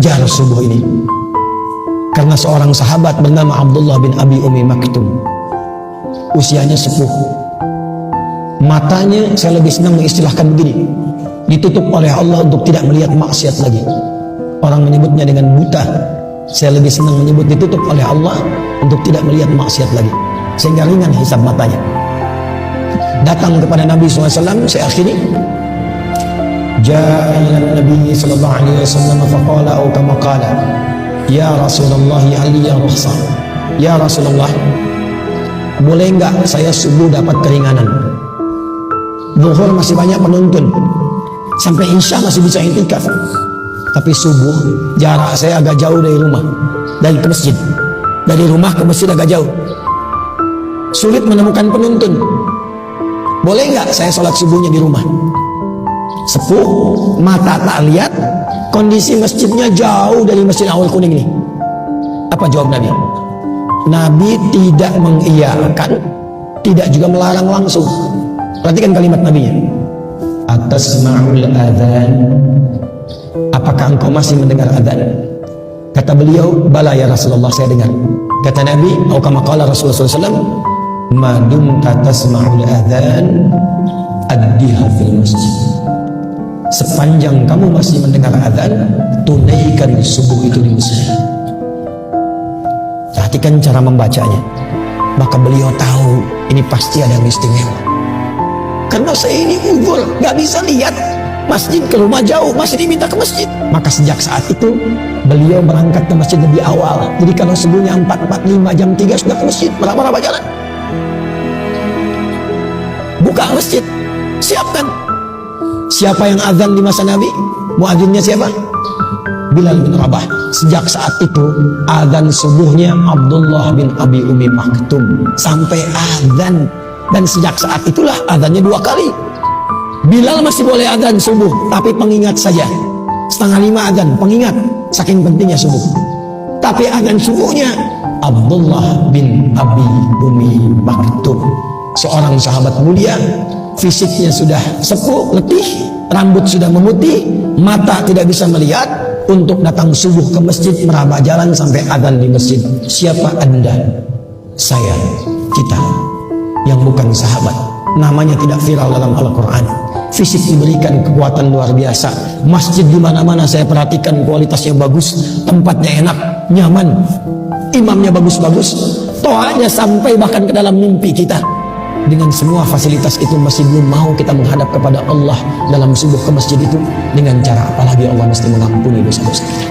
mengejar subuh ini. Karena seorang sahabat bernama Abdullah bin Abi Umi Maktum, usianya sepuh, matanya saya lebih senang mengistilahkan begini, ditutup oleh Allah untuk tidak melihat maksiat lagi. Orang menyebutnya dengan buta, saya lebih senang menyebut ditutup oleh Allah untuk tidak melihat maksiat lagi, sehingga ringan hisab matanya. Datang kepada Nabi SAW, saya akhiri. Ja'a ila Nabi sallallahu alaihi wasallam faqala atau kama qala, ya Rasulullah ya rukhsah. Ya Rasulullah, boleh enggak saya subuh dapat keringanan? Zuhur masih banyak penuntun, sampai Isya masih bisa intikaf. Tapi subuh jarak saya agak jauh dari rumah, dari ke masjid. Dari rumah ke masjid agak jauh, sulit menemukan penuntun. Boleh enggak saya sholat subuhnya di rumah? Sepuh, mata tak lihat, kondisi masjidnya jauh dari Masjid Awal Kuning ini. Apa jawab Nabi? Nabi tidak mengiyakan, tidak juga melarang langsung. Perhatikan kalimat Nabinya. Atasma'ul adzan, apakah engkau masih mendengar adzan? Kata beliau, bala ya Rasulullah, saya dengar. Kata Nabi, atau kama qala Rasulullah SAW, ma dumta tasma'ul adzan addiha fil masjid. Sepanjang kamu masih mendengar adzan, tunaikan subuh itu di masjid. Perhatikan cara membacanya. Maka beliau tahu ini pasti ada yang istimewa. Karena saya ini uzur, gak bisa lihat masjid, ke rumah jauh, masih diminta ke masjid. Maka sejak saat itu beliau berangkat ke masjid lebih awal. Jadi kalau subuhnya 4:45, jam 3 sudah ke masjid, meraba-raba jalan. Buka masjid, siapkan. Siapa yang azan di masa Nabi? Muadzinnya siapa? Bilal bin Rabah. Sejak saat itu azan subuhnya Abdullah bin Abi Umi Maktum sampai azan. Dan sejak saat itulah azannya 2 kali. Bilal masih boleh azan subuh, tapi pengingat saja. 4:30 azan, pengingat, saking pentingnya subuh. Tapi azan subuhnya Abdullah bin Abi Umi Maktum, seorang sahabat mulia. Fisiknya sudah sepuh, letih, rambut sudah memutih, mata tidak bisa melihat, untuk datang subuh ke masjid, meraba jalan sampai adzan di masjid. Siapa Anda? Saya, kita, yang bukan sahabat, namanya tidak viral dalam Al-Quran. Fisik diberikan kekuatan luar biasa. Masjid di mana-mana saya perhatikan kualitasnya bagus, tempatnya enak, nyaman, imamnya bagus-bagus, toanya sampai bahkan ke dalam mimpi kita. Dengan semua fasilitas itu masih belum mau kita menghadap kepada Allah dalam subuh ke masjid itu. Dengan cara apalagi Allah mesti mengampuni dosa-dosa kita.